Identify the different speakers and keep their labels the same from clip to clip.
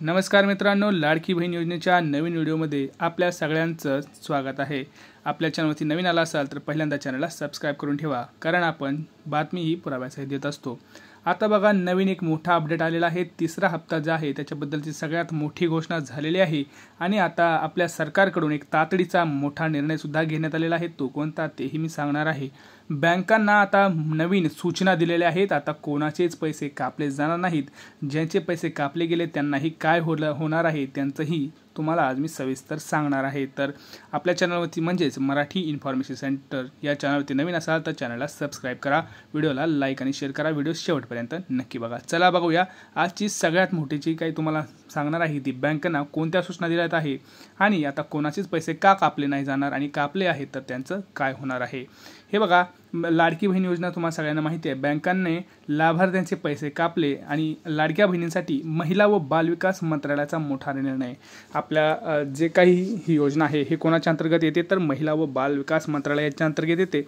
Speaker 1: नमस्कार मित्रांनो, लाडकी बहीण योजनेच्या नवीन व्हिडिओमध्ये आपल्या सगळ्यांचं स्वागत आहे। आपल्या चॅनलवरती नवीन आला असाल तर पहिल्यांदा चॅनलला सबस्क्राइब करून ठेवा, कारण आपण बातमी ही पुराव्यासहित देत असतो। आता बघा, नवीन एक मोठा अपडेट आलेला आहे। तिसरा हप्ता जो आहे त्याच्याबद्दलची सगळ्यात मोठी घोषणा झालेली आहे आणि आता आपल्या सरकारकडून एक तातडीचा मोठा निर्णय सुद्धा घेण्यात आलेला आहे। तो कोणता तेही मी सांगणार आहे। बँकांना आता नवीन सूचना दिलेल्या आहेत। आता कोणाचेच पैसे कापले जाणार नाहीत। ज्यांचे पैसे कापले गेले त्यांनाही काय होणार आहे त्यांचंही तुम्हाला आज मी सविस्तर सांगणार आहे। तर आपल्या चॅनलवरती म्हणजेच मराठी इन्फॉर्मेशन सेंटर या चॅनलवरती नवीन असाल तर चॅनलला सबस्क्राइब करा, व्हिडिओला लाईक आणि शेअर करा, व्हिडिओ शेवटपर्यंत नक्की बघा। चला बघूया आजची सगळ्यात मोठी जी काही तुम्हाला सांगणार आहे ती बँकांना कोणत्या सूचना दिल्यात आहे आणि आता कोणाचेच पैसे का कापले नाही जाणार आणि कापले आहेत तर त्यांचं काय होणार आहे। हे बघा, लाडकी बहीण योजना तुम्हाला सगळ्यांना माहिती आहे। बँकांनी लाभार्थ्यांचे पैसे कापले आणि लाडक्या बहिणींसाठी महिला व बालविकास मंत्रालयाचा मोठा निर्णय। आपल्या जे काही ही योजना आहे हे कोणाच्या अंतर्गत येते तर महिला व बालविकास मंत्रालयाच्या अंतर्गत येते।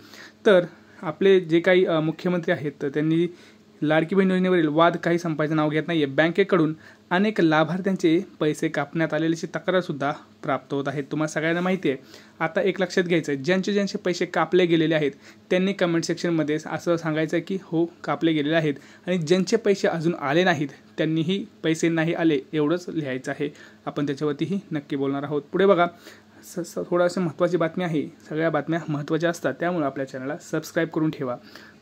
Speaker 1: तर आपले जे काही मुख्यमंत्री आहेत तर त्यांनी लाडकी बहीण योजनेवरील वाद काही संपायचं नाव घेत नाहीये। बँकेकडून अनेक लाभार्थ्यांचे पैसे कापण्यात आलेल्याची तक्रार सुद्धा प्राप्त होत आहेत। तुम्हाला सगळ्यांना माहिती आहे। आता एक लक्षात घ्यायचं आहे, ज्यांचे पैसे कापले गेलेले आहेत त्यांनी कमेंट सेक्शनमध्ये असं सांगायचं की हो कापले गेलेले आहेत, आणि ज्यांचे पैसे अजून आले नाहीत त्यांनीही पैसे नाही आले एवढंच लिहायचं आहे। आपण त्याच्यावरतीही नक्की बोलणार आहोत। पुढे बघा, थोडासा महत्त्वाची बातमी आहे। सगळ्या बातम्या महत्त्वाच्या असतात, त्यामुळे आपल्या चॅनलला सबस्क्राइब करून ठेवा।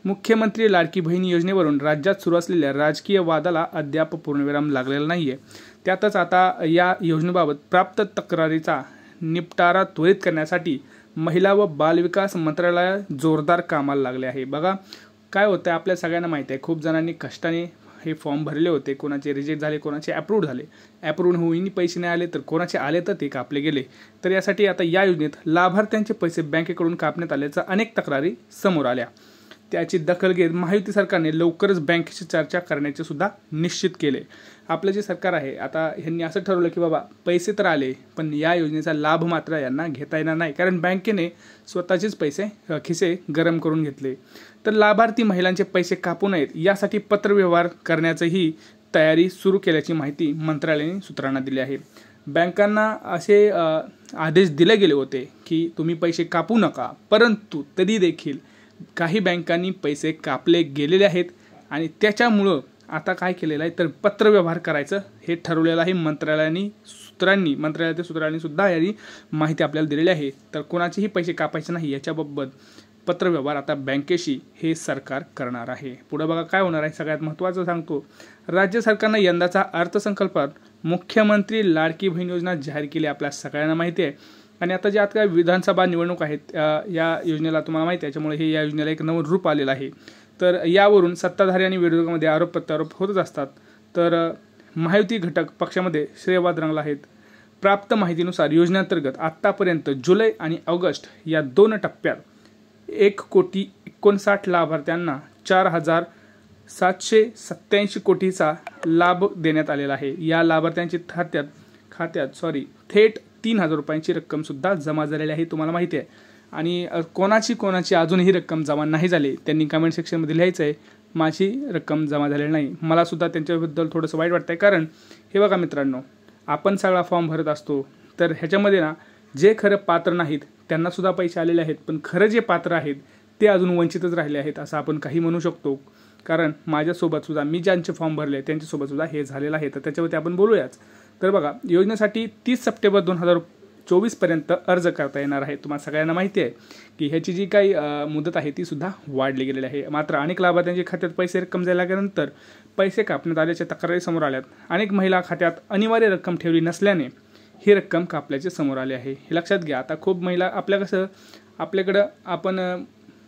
Speaker 1: मुख्यमंत्री लाडकी बहीण योजनेवरून राज्यात सुरू असलेल्या राजकीय वादाला अद्याप पूर्णविराम लागलेला नाहीये। त्यातच आता या योजनेबाबत प्राप्त तक्रारीचा निपटारा त्वरित करण्यासाठी महिला व बालविकास मंत्रालय जोरदार कामाला लागले आहे। बघा काय होतं, आपल्या सगळ्यांना माहिती आहे खूप जणांनी कष्टाने हे फॉर्म भरले होते, कोणाचे रिजेक्ट झाले, कोणाचे अप्रूव्ड झाले, अप्रूव्ड होऊनही पैसे नाही आले, तर कोणाचे आले तर ते कापले गेले। तर यासाठी आता या योजनेत लाभार्थ्यांचे पैसे बँकेकडून कापण्यात आल्याच्या अनेक तक्रारी समोर आल्या। त्याची दखल घेत महायुती सरकारने लवकरच बँकेशी चर्चा करण्याचे सुद्धा निश्चित केले। आपलं जे सरकार आहे आता यांनी असं ठरवलं की बाबा पैसे तर आले पण या योजनेचा लाभ मात्र यांना घेता येणार नाही, कारण बँकेने स्वतःचेच पैसे खिसे गरम करून घेतले। तर लाभार्थी महिलांचे पैसे कापू नयेत यासाठी पत्रव्यवहार करण्याचीही तयारी सुरू केल्याची माहिती मंत्रालयाने सूत्रांना दिली आहे। बँकांना असे आदेश दिले गेले होते की तुम्ही पैसे कापू नका, परंतु तरी देखील काही बँकांनी पैसे कापले गेलेले आहेत आणि त्याच्यामुळं आता काय केलेलं आहे तर पत्रव्यवहार करायचं हे ठरवलेलं आहे। मंत्रालयातील सूत्रांनी सुद्धा याची माहिती आपल्याला दिलेली आहे। तर कोणाचेही पैसे कापायचे नाही याच्याबाबत पत्रव्यवहार आता बँकेशी हे सरकार करणार आहे। पुढे बघा काय होणार आहे, सगळ्यात महत्त्वाचं सांगतो। राज्य सरकारने यंदाचा अर्थसंकल्पात मुख्यमंत्री लाडकी बहीण योजना जाहीर केली, आपल्या सगळ्यांना माहिती आहे। आणि आता जे आता विधानसभा निवडणूक आहेत या योजनेला तुम्हाला माहिती आहे, त्याच्यामुळे हे या योजनेला एक नवं रूप आलेलं आहे। तर यावरून सत्ताधारी आणि विरोधकांमध्ये आरोप प्रत्यारोप होतच असतात। तर महायुती घटक पक्षामध्ये श्रेयवाद रंगला आहेत। प्राप्त माहितीनुसार योजनेअंतर्गत आत्तापर्यंत जुलै आणि ऑगस्ट या 2 टप्प्यात 1,59,00,000 लाभार्थ्यांना 4,787 कोटीचा लाभ देण्यात आलेला आहे। या लाभार्थ्यांच्या खात्यात थेट 3,000 रुपयांची रक्कम सुद्धा जमा झालेली आहे, तुम्हाला माहिती आहे। आणि कोणाची अजूनही रक्कम जमा नाही झाली त्यांनी कमेंट सेक्शनमध्ये लिहायचं आहे माझी रक्कम जमा झालेली नाही। मला सुद्धा त्यांच्याबद्दल थोडंसं वाईट वाटतं आहे, कारण हे बघा मित्रांनो, आपण सगळा फॉर्म भरत असतो तर ह्याच्यामध्ये ना जे खरं पात्र नाहीत त्यांना सुद्धा पैसे आलेले आहेत, पण खरं जे पात्र आहेत ते अजून वंचितच राहिले आहेत असं आपण काही म्हणू शकतो। कारण माझ्यासोबत सुद्धा मी ज्यांचे फॉर्म भरले त्यांच्यासोबत सुद्धा हे झालेलं आहे, तर त्याच्यावरती आपण बोलूयाच। तर बघा, योजनेसाठी 30 सप्टेंबर 2024 पर्यंत अर्ज करता येणार आहे। तुम्हाला सगळ्यांना माहिती आहे की ह्याची जी काही मुदत आहे ती सुद्धा वाढली गेलेली आहे। मात्र अनेक लाभार्थ्यांच्या खात्यात पैसे रक्कम झाल्यानंतर पैसे कापण्यात आल्याच्या तक्रारी समोर आल्यात। अनेक महिला खात्यात अनिवार्य रक्कम ठेवली नसल्याने ही रक्कम कापल्याचे समोर आले आहे। हे लक्षात घ्या। आता खूप महिला आपल्याकडं आपण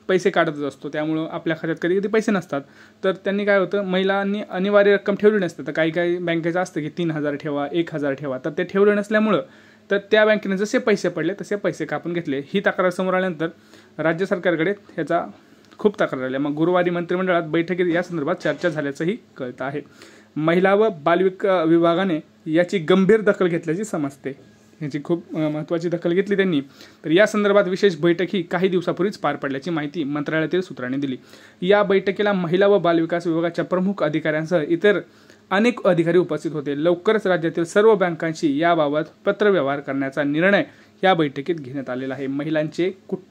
Speaker 1: पैसे काढतच असतो, त्यामुळं आपल्या खात्यात कधी कधी पैसे नसतात, तर त्यांनी काय होतं महिलांनी अनिवार्य रक्कम ठेवली नसते। तर काही बँकेचं असतं की 3,000 ठेवा, 1,000 ठेवा, तर ते ठेवले नसल्यामुळं तर त्या बँकेने जसे पैसे पडले तसे पैसे कापून घेतले। ही तक्रार समोर आल्यानंतर राज्य सरकारकडे ह्याचा खूप तक्रार आल्या। मग गुरुवारी मंत्रिमंडळात बैठकीत या संदर्भात चर्चा झाल्याचंही कळतं आहे। महिला व विभागाने याची गंभीर दखल घेतल्याची समजते। याची खूप महत्त्वाची दखल घेतली त्यांनी। तर या संदर्भात विशेष बैठक ही काही दिवसापूर्वीच पार पडल्याची माहिती मंत्रालयातील सूत्रांनी दिली। या बैठकीला महिला व बालविकास विभागाच्या प्रमुख अधिकाऱ्यांसह इतर अनेक अधिकारी उपस्थित होते. लवकरच राज्यातील सर्व बँकांशी याबाबत पत्रव्यवहार करण्याचा निर्णय या बैठकीत घेण्यात आलेला आहे. महिलांचे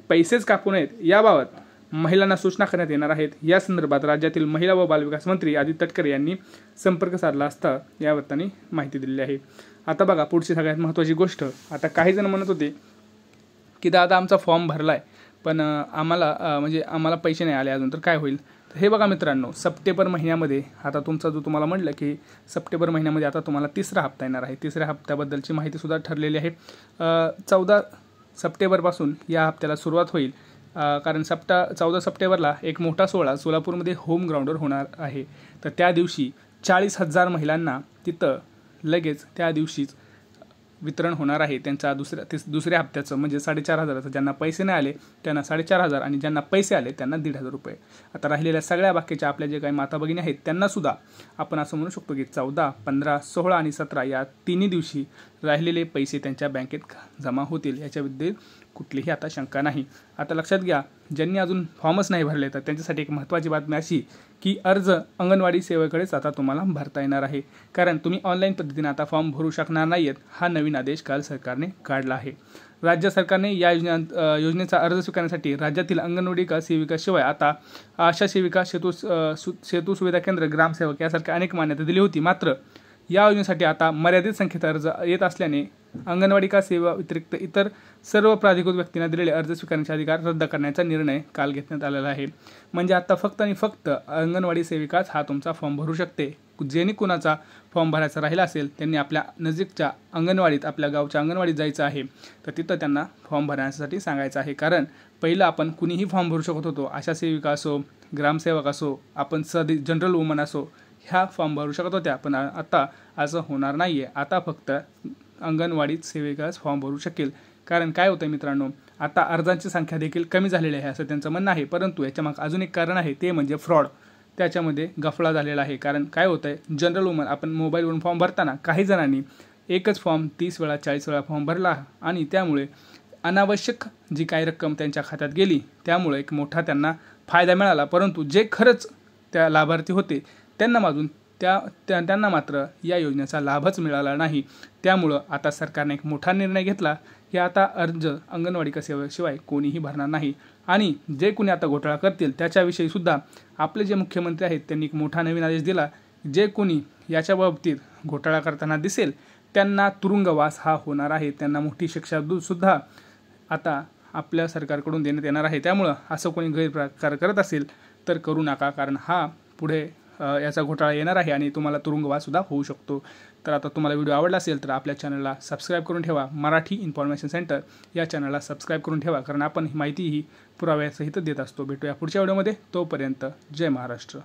Speaker 1: पैसेच कापू नयेत याबाबत महिलांना सूचना करण्यात येणार आहेत. या संदर्भात राज्यातील महिला व बालविकास मंत्री आदित्य तटकरे यांनी संपर्क साधला असता यावर त्यांनी माहिती दिलेली आहे. आता बघा पुढची सगळ्यात महत्त्वाची गोष्ट. आता काही जण म्हणत होते की दादा आमचा फॉर्म भरला आहे पण आम्हाला पैसे नाही आले अजून, तर काय होईल? तर हे बघा मित्रांनो, सप्टेंबर महिन्यामध्ये आता तुमचा जो तुम्हाला म्हटलं की सप्टेंबर महिन्यामध्ये आता तुम्हाला 3रा हप्ता येणार आहे. 3ऱ्या हप्त्याबद्दलची माहितीसुद्धा ठरलेली आहे. 14 सप्टेंबरपासून या हप्त्याला सुरुवात होईल. कारण 14 सप्टेंबरला एक मोठा सोहळा सोलापूरमध्ये होम ग्राउंडवर होणार आहे. तर त्या दिवशी 40,000 महिलांना तिथं लगेच त्या दिवशीच वितरण होणार आहे त्यांचा दुसऱ्या हप्त्याचं, म्हणजे 4,500. ज्यांना पैसे नाही आले त्यांना 4,500 आणि ज्यांना पैसे आले त्यांना 1,500 रुपये. आता राहिलेल्या सगळ्या बाकीच्या आपल्या जे काही माता भगिनी आहेत त्यांनासुद्धा आपण असं म्हणू शकतो की 14, 15, 16 आणि 17 या तिन्ही दिवशी राहिलेले पैसे त्यांच्या बँकेत जमा होतील. याच्याबद्दल कुठलीही आता शंका नाही. आता लक्षात घ्या, ज्यांनी अजून फॉर्मच नाही भरले तर त्यांच्यासाठी एक महत्त्वाची बातमी अशी की अर्ज अंगणवाडी सेवेकडेच आता तुम्हाला भरता येणार आहे. कारण तुम्ही ऑनलाईन पद्धतीने आता फॉर्म भरू शकणार नाहीत. हा नवीन आदेश काल सरकारने काढला आहे. राज्य सरकारने या योजनेचा अर्ज स्वीकारण्यासाठी राज्यातील अंगणवाडी सेविकाशिवाय आता आशा सेविका, सेतू सुविधा केंद्र, ग्रामसेवक यासारख्या अनेक मान्यता दिली होती. मात्र या योजनेसाठी आता मर्यादित संख्येत अर्ज येत असल्याने अंगणवाडी सेवा व्यतिरिक्त इतर सर्व प्राधिकृत व्यक्तींना दिलेले अर्ज स्वीकारण्याचे अधिकार रद्द करण्याचा निर्णय काल घेण्यात आलेला आहे. म्हणजे आता फक्त आणि फक्त अंगणवाडी सेविकाच हा तुमचा फॉर्म भरू शकते. ज्यांनी कुणाचा फॉर्म भरायचा राहिला असेल त्यांनी आपल्या नजीकच्या अंगणवाडीत, आपल्या गावच्या अंगणवाडीत जायचं आहे. तर तिथं त्यांना फॉर्म भरण्यासाठी सांगायचं आहे. कारण पहिलं आपण कुणीही फॉर्म भरू शकत होतो. आशा सेविका असो, ग्रामसेवक असो, आपण जनरल वुमन असो, ह्या फॉर्म भरू शकत होत्या. पण आता असं होणार नाही आहे. आता फक्त अंगणवाडीत सेविकाच फॉर्म भरू शकेल. कारण काय होतं मित्रांनो, आता अर्जांची संख्या देखील कमी झालेली आहे असं त्यांचं म्हणणं आहे. परंतु याच्यामागे अजून एक कारण आहे, ते म्हणजे फ्रॉड. त्याच्यामध्ये गफळा झालेला आहे. कारण काय होतं आहे, जनरल वुमन आपण मोबाईलवरून फॉर्म भरताना काही जणांनी एकच फॉर्म 30 वेळा 40 वेळा फॉर्म भरला आणि त्यामुळे अनावश्यक जी काही रक्कम त्यांच्या खात्यात गेली, त्यामुळे एक मोठा त्यांना फायदा मिळाला. परंतु जे खरंच त्या लाभार्थी होते त्यांना मात्र या योजनेचा लाभच मिळाला नाही. त्यामुळं आता सरकारने एक मोठा निर्णय घेतला की आता अर्ज अंगणवाडी सेवेशिवाय कोणीही भरणार नाही. आणि जे कोणी आता घोटाळा करतील त्याच्याविषयी सुद्धा आपले जे मुख्यमंत्री आहेत त्यांनी एक मोठा नवीन आदेश दिला. जे कोणी याच्या बाबतीत घोटाळा करताना दिसेल त्यांना तुरुंगवास हा होणार आहे. त्यांना मोठी शिक्षा सुद्धा आता आपल्या सरकारकडून देण्यात येणार आहे. त्यामुळं असं कोणी गैरप्रकार करत असेल तर करू नका. कारण हा पुढे याचा घोटाळा येणार आहे आणि तुम्हाला तुरुंगवाससुद्धा होऊ शकतो. तर आता तुम्हाला व्हिडिओ आवडला असेल तर आपल्या चॅनलला सबस्क्राईब करून ठेवा. मराठी इन्फॉर्मेशन सेंटर या चॅनलला सबस्क्राईब करून ठेवा. कारण आपण ही माहिती पुराव्यासहित देत असतो. भेटूया पुढच्या व्हिडिओमध्ये. तोपर्यंत जय महाराष्ट्र.